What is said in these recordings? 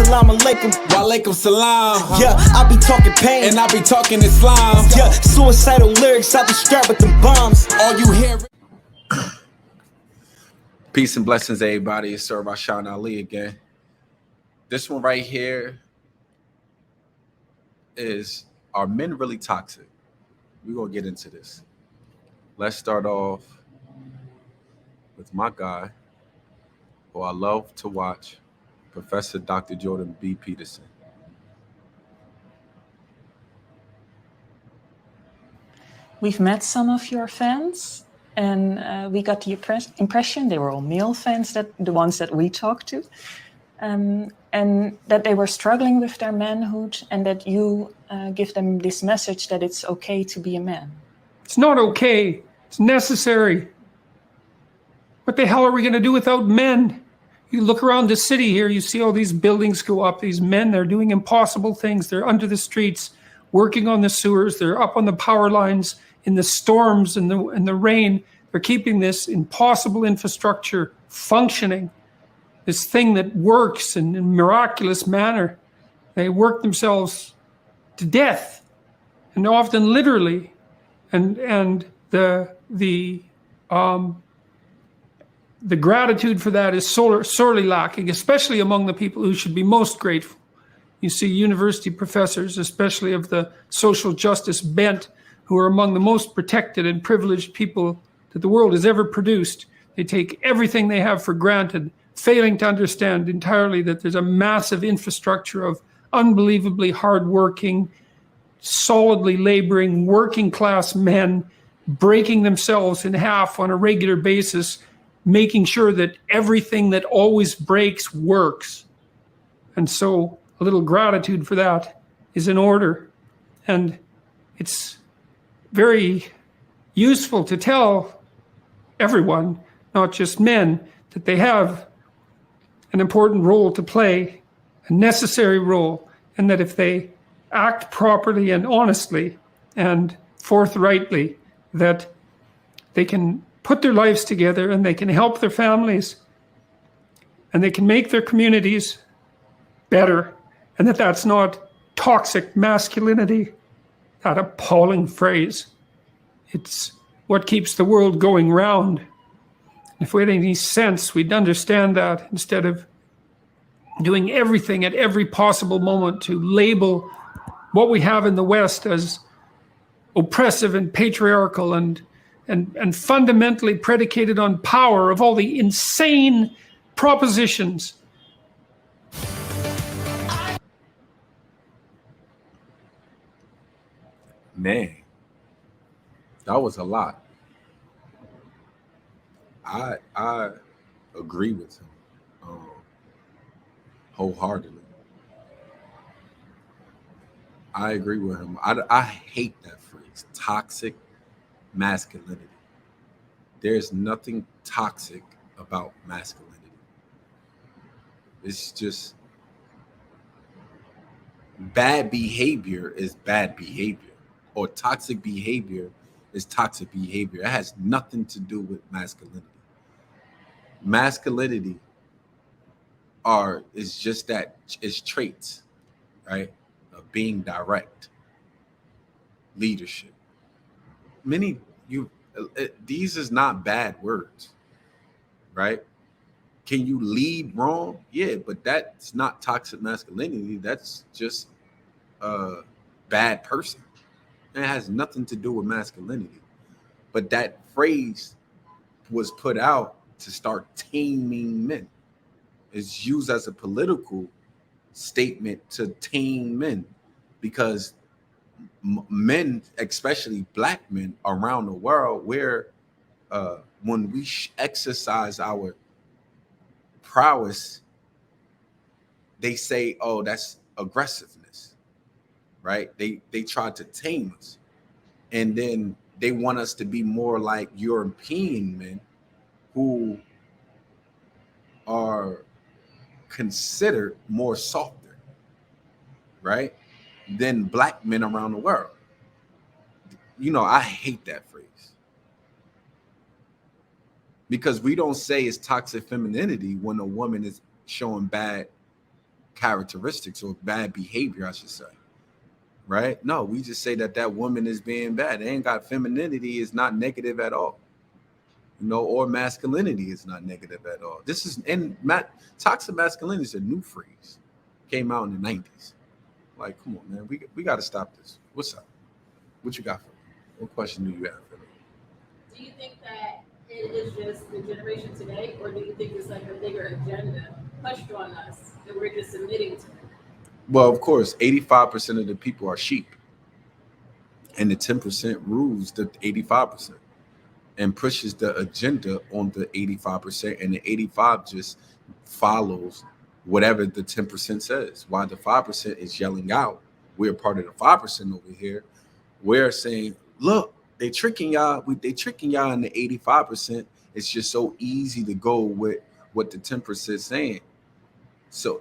salam alaikum. Walaikum salam. Yeah, I be talking pain. And I be talking Islam. Yeah, suicidal lyrics, I be strapped with them bombs. All you hear. Peace and blessings, everybody. It's Sir RASHAAN Ali again. This one right here is, are men really toxic? We're going to get into this. Let's start off with my guy, who I love to watch, Professor Dr. Jordan B. Peterson. We've met some of your fans, and we got the impression they were all male fans, the ones that we talked to, and that they were struggling with their manhood, and that you give them this message that it's okay to be a man. It's not okay. It's necessary. What the hell are we going to do without men? You look around the city here, you see all these buildings go up. These men, they're doing impossible things. They're under the streets, working on the sewers. They're up on the power lines in the storms and the rain. They're keeping this impossible infrastructure functioning, this thing that works in a miraculous manner. They work themselves to death, and often literally. And the gratitude for that is sorely lacking, especially among the people who should be most grateful. You see university professors, especially of the social justice bent, who are among the most protected and privileged people that the world has ever produced. They take everything they have for granted, failing to understand entirely that there's a massive infrastructure of unbelievably hardworking, solidly laboring, working class men breaking themselves in half on a regular basis, making sure that everything that always breaks works. And so a little gratitude for that is in order. And it's very useful to tell everyone, not just men, that they have an important role to play, a necessary role, and that if they act properly and honestly and forthrightly, that they can put their lives together and they can help their families and they can make their communities better, and that's not toxic masculinity, that appalling phrase. It's what keeps the world going round. If we had any sense, we'd understand that, instead of doing everything at every possible moment to label what we have in the West as oppressive and patriarchal and fundamentally predicated on power, of all the insane propositions. Man, that was a lot. I agree with him wholeheartedly. I agree with him. I hate that phrase, toxic masculinity. There's nothing toxic about masculinity. It's just bad behavior is bad behavior, or toxic behavior is toxic behavior. It has nothing to do with masculinity. Masculinity is just that, it's traits, right? Of being direct, leadership. These is not bad words, right? Can you lead wrong? Yeah, but that's not toxic masculinity. That's just a bad person. It has nothing to do with masculinity. But that phrase was put out to start taming men. It's used as a political statement to tame men, because men, especially black men around the world, where when we exercise our prowess, they say, oh, that's aggressiveness, right? They try to tame us, and then they want us to be more like European men, who are considered more softer, right, than black men around the world. You know, I hate that phrase, because we don't say it's toxic femininity when a woman is showing bad characteristics or bad behavior, I should say. Right? No, we just say that that woman is being bad. They ain't got femininity is not negative at all. You know, or masculinity is not negative at all. This is toxic masculinity is a new phrase. Came out in the 90s. Like, come on, man, we got to stop this. What's up? What you got for me? What question do you have for me? Do you think that it is just the generation today, or do you think it's like a bigger agenda pushed on us that we're just submitting to? Well, of course, 85% of the people are sheep, and the 10% rules the 85% and pushes the agenda on the 85%, and the 85 just follows whatever the 10% says. While the 5% is yelling out, we're part of the 5% over here. We're saying, look, they tricking y'all. They tricking y'all in the 85%. It's just so easy to go with what the 10% is saying. So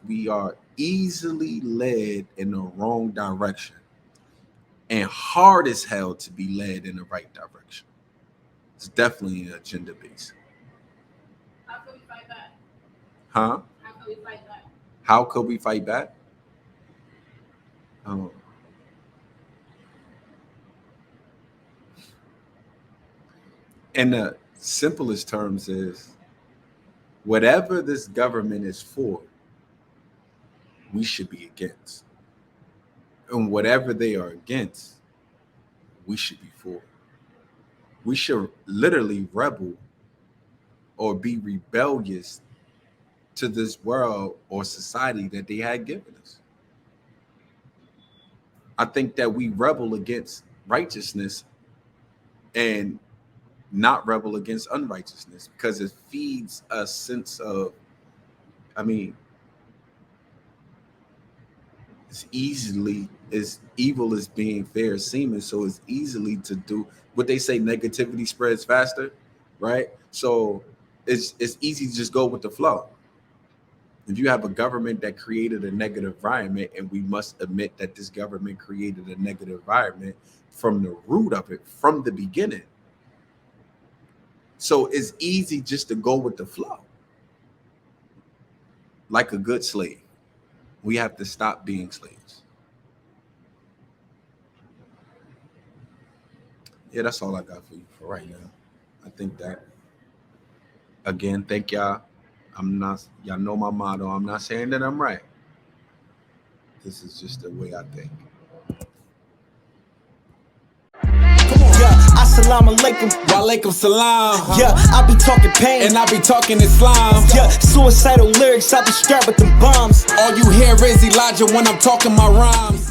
we are easily led in the wrong direction and hard as hell to be led in the right direction. It's definitely an agenda base. How can we fight back? Huh? How can we fight back? How could we fight back? In the simplest terms is whatever this government is for, we should be against. And whatever they are against, we should be for. We should literally rebel or be rebellious to this world or society that they had given us. I think that we rebel against righteousness and not rebel against unrighteousness because it feeds a sense of, it's easily as evil as being fair seeming, so it's easily to do what they say, negativity spreads faster, right? So it's easy to just go with the flow. If you have a government that created a negative environment, and we must admit that this government created a negative environment from the root of it, from the beginning. So it's easy just to go with the flow. Like a good slave. We have to stop being slaves. Yeah, that's all I got for you for right now. I think that, again, thank y'all. Y'all know my motto. I'm not saying that I'm right. This is just the way I think. Yeah, assalamu alaikum. Walaikum salam. Yeah, I be talking pain. And I be talking Islam. Yeah, suicidal lyrics, I be strapped with them bombs. All you hear is Elijah when I'm talking my rhymes.